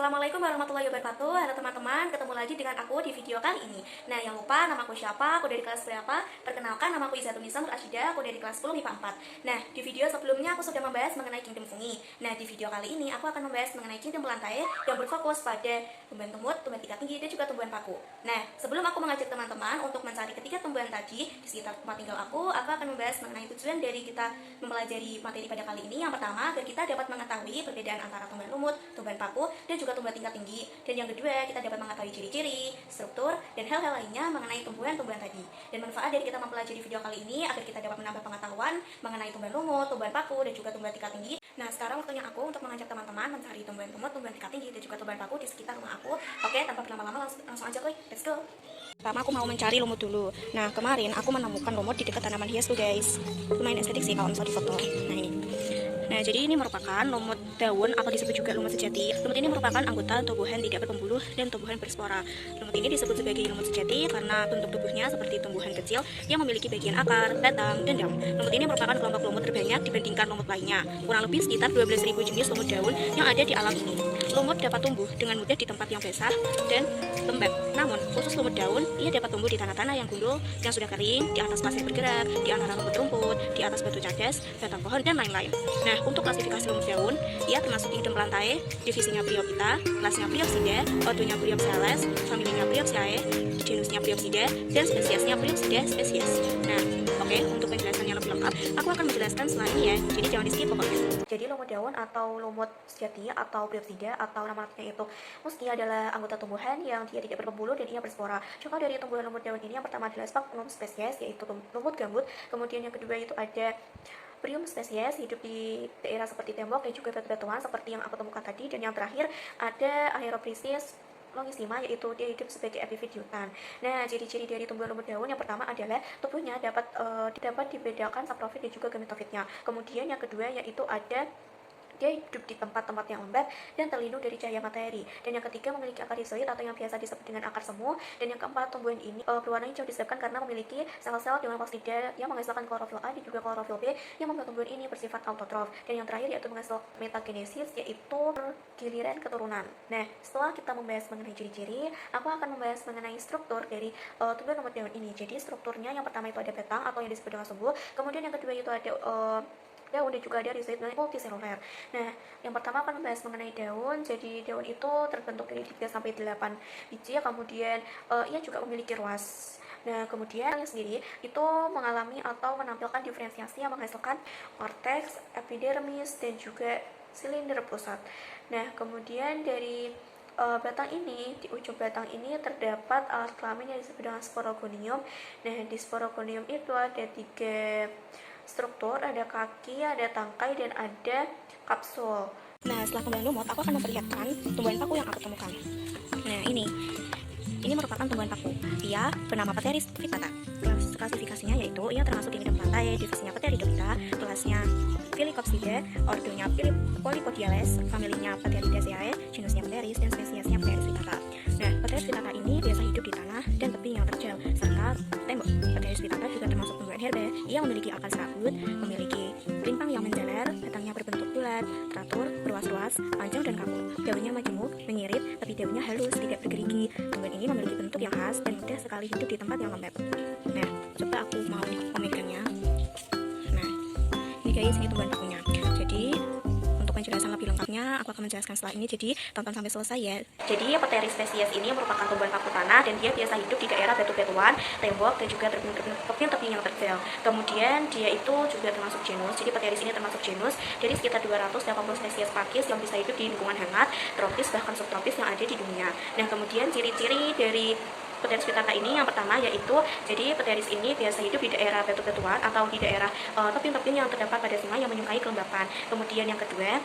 Assalamualaikum warahmatullahi wabarakatuh. Halo teman-teman, ketemu lagi dengan aku di video kali ini. Nah, yang lupa nama aku siapa, aku dari kelas berapa? Perkenalkan, nama aku Izzatun Nisa Nur Asyidah, aku dari kelas 10 MIPA 4. Nah, di video sebelumnya aku sudah membahas mengenai kingdom fungi. Nah, di video kali ini aku akan membahas mengenai kingdom belantai yang berfokus pada tumbuhan tumut, tumbuhan tingkat tinggi, dan juga tumbuhan paku. Nah, sebelum aku mengajak teman-teman untuk mencari ketiga tumbuhan tadi di sekitar tempat tinggal aku akan membahas mengenai tujuan dari kita mempelajari materi pada kali ini. Yang pertama, agar kita dapat mengetahui perbedaan antara tumbuhan lumut, tumbuhan paku, dan juga tumbuhan tingkat tinggi. Dan yang kedua, kita dapat mengetahui ciri-ciri, struktur, dan hal-hal lainnya mengenai tumbuhan-tumbuhan tadi. Dan manfaat dari kita mempelajari video kali ini agar kita dapat menambah pengetahuan mengenai tumbuhan lumut, tumbuhan paku, dan juga tumbuhan tingkat tinggi. Nah, sekarang waktunya aku untuk mengajak teman-teman mencari tumbuhan lumut, tumbuhan tingkat tinggi, dan juga tumbuhan paku di sekitar rumah aku. Oke, tanpa berlama-lama langsung aja, let's go. Pertama aku mau mencari lumut dulu. Nah, kemarin aku menemukan lumut di dekat tanaman hias tuh guys. Lumayan estetik sih kalau misalnya di foto. Nah, ini. Nah, jadi ini merupakan lumut daun atau disebut juga lumut sejati. Lumut ini merupakan anggota tumbuhan tidak berpembuluh dan tumbuhan berspora. Lumut ini disebut sebagai lumut sejati karena bentuk tubuhnya seperti tumbuhan kecil yang memiliki bagian akar, batang, dan daun. Lumut ini merupakan kelompok lumut terbanyak dibandingkan lumut lainnya. Kurang lebih sekitar 12.000 jenis lumut daun yang ada di alam ini. Lumut dapat tumbuh dengan mudah di tempat yang basah dan lembab. Namun, khusus lumut daun, ia dapat tumbuh di tanah-tanah yang gundul, yang sudah kering, di atas pasir bergerak, di antara rumput-rumput, di atas batu cadas, batang pohon, dan lain-lain. Nah, untuk klasifikasi lumut daun, ia termasuk kingdom plantae, divisinya Bryophyta, kelasnya Bryopsida, ordonya Bryopsales, familinya Bryopsinae, genusnya Bryopsida, dan spesiesnya Bryopsida spesies. Nah, oke, untuk penjelasannya lebih lengkap, aku akan menjelaskan setelah ini ya, jadi jangan di skip pokoknya. Jadi lumut daun atau lumut sejati atau Bryopsida atau nama latinnya itu musci adalah anggota tumbuhan yang dia tidak berpembuluh dan ia berspora. Contoh dari tumbuhan lumut daun ini yang pertama adalah Sphagnum spesies, yaitu lumut gambut. Kemudian yang kedua itu ada Bryum spesies, hidup di daerah seperti tembok dan juga batu-batuan seperti yang aku temukan tadi. Dan yang terakhir ada Aerophysis longissima, yaitu dia hidup sebagai epifit di hutan. Nah, ciri-ciri dari tumbuhan lumut daun yang pertama adalah tubuhnya dapat dibedakan saprofit dan juga gametofitnya. Kemudian yang kedua yaitu ada dia hidup di tempat-tempat yang lembab dan terlindung dari cahaya matahari. Dan yang ketiga memiliki akar rizoid atau yang biasa disebut dengan akar semu. Dan yang keempat, tumbuhan ini berwarna hijau disebabkan karena memiliki sel-sel dengan foksida yang menghasilkan klorofil A dan juga klorofil B yang membuat tumbuhan ini bersifat autotrof. Dan yang terakhir yaitu menghasilkan metagenesis, yaitu giliran keturunan. Nah, setelah kita membahas mengenai ciri-ciri, aku akan membahas mengenai struktur dari tumbuhan lumut daun ini. Jadi strukturnya yang pertama itu ada batang atau yang disebut dengan sumbu. Kemudian yang kedua itu ada daun dan juga ada rizoid multiseluler. Nah, yang pertama akan membahas mengenai daun. Jadi daun itu terbentuk dari 3 sampai 8 biji. Kemudian ia juga memiliki ruas. Nah, kemudian yang sendiri itu mengalami atau menampilkan diferensiasi yang menghasilkan korteks, epidermis, dan juga silinder pusat. Nah, kemudian dari batang ini, di ujung batang ini terdapat alat kelamin yang disebut dengan sporogonium. Nah, di sporogonium itu ada 3 struktur, ada kaki, ada tangkai, dan ada kapsul. Nah, setelah tumbuhan lumut, aku akan memperlihatkan tumbuhan paku yang aku temukan. Nah, ini merupakan tumbuhan paku. Ia bernama Pteris vittata. Klasifikasinya yaitu ia termasuk kingdom plantae, divisinya Pteridophyta, kelasnya Phyllocopsida, ordonya Polypodiales, familinya Pteridaceae, genusnya Pteris, dan spesiesnya Pteris vittata. Nah, Pteris vittata ini biasa hidup di tanah dan tebing yang terjal serta tembok. Pteris vittata juga termasuk tumbuhan herba. Ia memiliki akar serabut, memiliki rimpang yang menjalar, batangnya berbentuk bulat, teratur, berruas-ruas, panjang dan kaku. Daunnya majemuk, menyirit, tapi daunnya halus, tidak bergerigi. Tumbuhan ini memiliki bentuk yang khas dan mudah sekali hidup di tempat yang lembab. Nah, coba aku mau memegangnya. Nah, ini guys, ini tumbuhan pakunya. Jadi untuk penjelasan lebih lengkapnya aku akan menjelaskan setelah ini, jadi tonton sampai selesai ya. Jadi Pteris spesies ini merupakan tumbuhan paku tanah dan dia biasa hidup di daerah batu-batuan, tembok, dan juga tebing-tebing yang terjal. Kemudian dia itu juga termasuk genus. Jadi Pteris ini termasuk genus dari sekitar 280 spesies pakis yang bisa hidup di lingkungan hangat, tropis bahkan subtropis yang ada di dunia. Nah, kemudian ciri-ciri dari Pteris vittata ini yang pertama yaitu, jadi Pteris ini biasa hidup di daerah batu-batuan atau di daerah tebing-tebing yang terdapat pada sungai yang menyukai kelembapan. Kemudian yang kedua,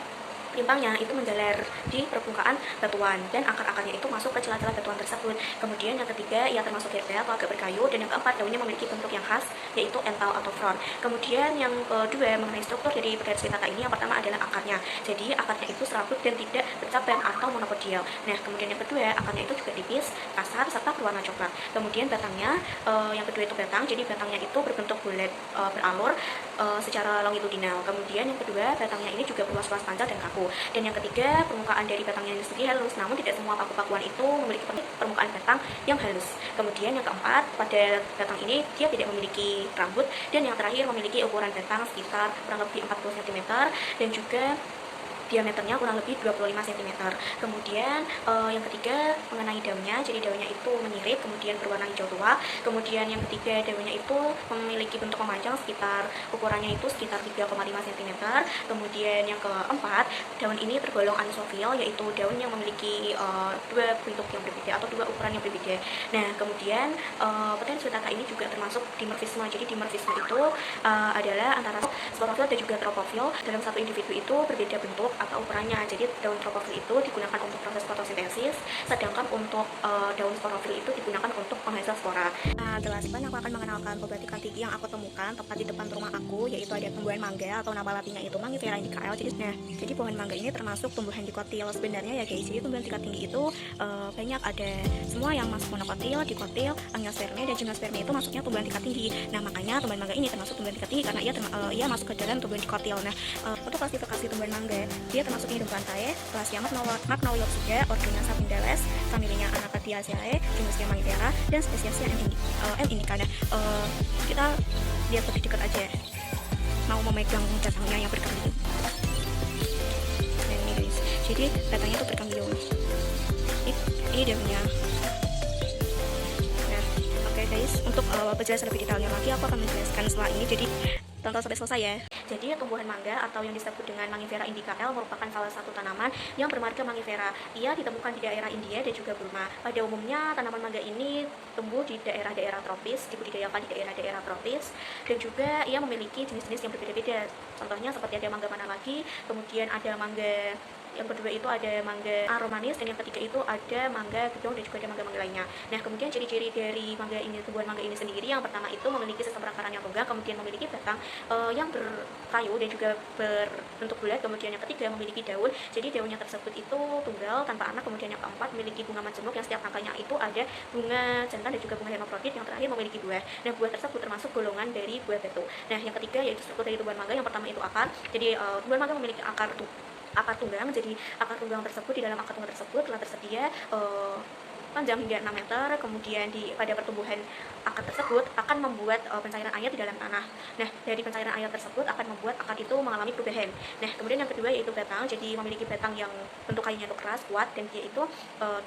rimpangnya itu menjalar di permukaan batuan dan akar-akarnya itu masuk ke celah-celah batuan tersebut. Kemudian yang ketiga, ia termasuk herba atau agak berkayu. Dan yang keempat, daunnya memiliki bentuk yang khas yaitu ental atau frond. Kemudian yang kedua mengenai struktur dari Pteris vittata ini, yang pertama adalah akarnya. Jadi akarnya itu serabut dan tidak bercabang atau monopodial. Nah, kemudian yang kedua, akarnya itu juga tipis, kasar, serta berwarna coklat. Kemudian batangnya, yang kedua itu batang. Jadi batangnya itu berbentuk bulat beralur secara longitudinal. Kemudian yang kedua, batangnya ini juga berluas-luas panjang dan kaku. Dan yang ketiga, permukaan dari batangnya ini sendiri halus, namun tidak semua paku-pakuan itu memiliki permukaan batang yang halus. Kemudian yang keempat, pada batang ini dia tidak memiliki rambut. Dan yang terakhir, memiliki ukuran batang sekitar kurang lebih 40 cm dan juga diameternya kurang lebih 25 cm. Kemudian yang ketiga mengenai daunnya, jadi daunnya itu menyirip kemudian berwarna hijau tua. Kemudian yang ketiga, daunnya itu memiliki bentuk memanjang sekitar ukurannya itu sekitar 3,5 cm. Kemudian yang keempat, daun ini tergolong anisofil, yaitu daun yang memiliki dua bentuk yang berbeda atau dua ukuran yang berbeda. Nah, kemudian potensi wisata ini juga termasuk dimorfisme. Jadi dimorfisme itu adalah antara sporofil dan juga tropofil. Dalam satu individu itu berbeda bentuk atau ukurannya. Jadi daun tropofil itu digunakan untuk proses fotosintesis, sedangkan untuk daun sporofil itu digunakan untuk penghasil spora. Nah, selanjutnya aku akan mengenalkan probiotika tinggi yang aku temukan tepat di depan rumah aku, yaitu ada tumbuhan mangga atau nama latinnya itu Mangifera indica. Jadi pohon mangga ini termasuk tumbuhan dikotil sebenarnya ya guys. Jadi tumbuhan tingkat tinggi itu banyak, ada semua yang masuk monokotil, dikotil, angiosperme dan gimnosperme itu masuknya tumbuhan tingkat tinggi. Nah, makanya tumbuhan mangga ini termasuk tumbuhan tingkat tinggi karena ia masuk ke dalam tumbuhan dikotil. Nah, untuk klasifikasi tumbuhan mangga, dia termasuk Hydropantae, kelasnya Magnolia, ordonya Sapindales, familinya Anacardiaceae, genusnya Mangifera, dan spesiesnya M. indica. Nah, kita lihat lebih dekat aja, mau memegang batangnya yang berkambium. Nah, ini guys, jadi batangnya itu berkambium. Ini daunnya. Nah, oke guys, untuk penjelasan lebih detailnya lagi aku akan menjelaskan setelah ini, jadi tonton sampai selesai ya. Jadi tumbuhan mangga atau yang disebut dengan Mangifera indica L merupakan salah satu tanaman yang bermarga Mangifera. Ia ditemukan di daerah India dan juga Burma. Pada umumnya tanaman mangga ini tumbuh di daerah-daerah tropis, dibudidayakan di daerah-daerah tropis, dan juga ia memiliki jenis-jenis yang berbeda-beda. Contohnya seperti ada mangga mana lagi, kemudian ada mangga yang kedua itu ada mangga aromanis, dan yang ketiga itu ada mangga gedong dan juga ada mangga lainnya. Nah, kemudian ciri-ciri dari mangga ini, tumbuhan mangga ini sendiri, yang pertama itu memiliki sistem perakaran yang tunggal, kemudian memiliki batang yang berkayu dan juga berbentuk bulat. Kemudian yang ketiga memiliki daun, jadi daunnya tersebut itu tunggal tanpa anak. Kemudian yang keempat memiliki bunga majemuk yang setiap rangkainya itu ada bunga jantan dan juga bunga hermafrodit. Yang terakhir memiliki buah. Nah, buah tersebut termasuk golongan dari buah batu. Nah, yang ketiga yaitu struktur dari tumbuhan mangga. Yang pertama itu akar. Jadi tumbuhan mangga memiliki akar tunggang. Jadi akar tunggang tersebut, di dalam akar tunggang tersebut telah tersedia panjang hingga 6 meter. Kemudian pada pertumbuhan akar tersebut akan membuat pencairan air di dalam tanah. Nah, dari pencairan air tersebut akan membuat akar itu mengalami perubahan. Nah, kemudian yang kedua yaitu batang. Jadi memiliki batang yang bentuk kayunya itu keras, kuat, dan dia itu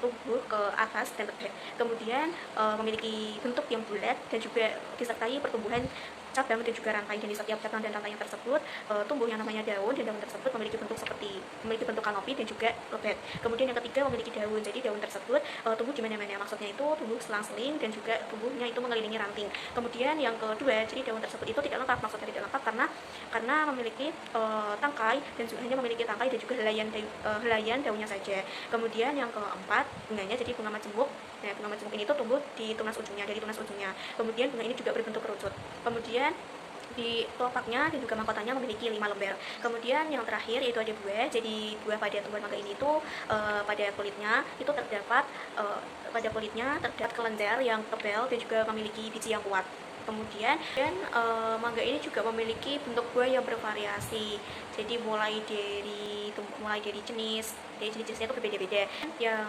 tumbuh ke atas dan tegak. Kemudian memiliki bentuk yang bulat dan juga disertai pertumbuhan cabang dan juga rantai. Dan di setiap cabang dan rantainya tersebut tumbuh yang namanya daun, dan daun tersebut memiliki bentuk kanopi dan juga lebat. Kemudian yang ketiga memiliki daun. Jadi daun tersebut tumbuh di mana-mana, maksudnya itu tumbuh selang-seling dan juga tumbuhnya itu mengelilingi ranting. Kemudian yang kedua, jadi daun tersebut itu tidak lengkap, maksudnya tidak lengkap karena memiliki tangkai dan juga hanya memiliki tangkai dan juga helaian daunnya saja. Kemudian yang keempat, bunganya, jadi bunga majemuk. Nah, bunga majemuk ini tuh tumbuh di tunas ujungnya, dari tunas ujungnya. Kemudian bunga ini juga berbentuk kerucut. Kemudian di kelopaknya dan juga mahkotanya memiliki 5 lembar. Kemudian yang terakhir yaitu ada buah. Jadi buah pada tumbuhan mangga ini tuh pada kulitnya terdapat kelenjar yang tebal dan juga memiliki biji yang kuat. Kemudian mangga ini juga memiliki bentuk buah yang bervariasi. Jadi mulai dari jenis-jenisnya itu berbeda-beda. Yang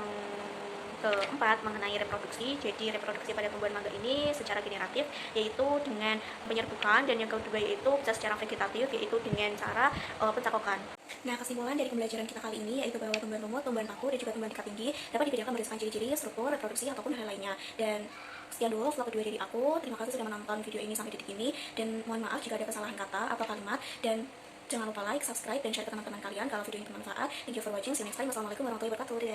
keempat mengenai reproduksi. Jadi reproduksi pada tumbuhan mangga ini secara generatif yaitu dengan penyerbukan, dan yang kedua yaitu bisa secara vegetatif yaitu dengan cara pencakokan. Nah, kesimpulan dari pembelajaran kita kali ini yaitu bahwa tumbuhan lumut, tumbuhan paku, dan juga tumbuhan tingkat tinggi dapat dibedakan berdasarkan ciri-ciri, struktur, reproduksi ataupun hal lainnya. Dan sekian dulu vlog kedua dari aku. Terima kasih sudah menonton video ini sampai detik ini, dan mohon maaf jika ada kesalahan kata atau kalimat, dan jangan lupa like, subscribe, dan share ke teman-teman kalian kalau video ini bermanfaat. Thank you for watching. See you next time. Wassalamualaikum warahmatullahi wabarakatuh.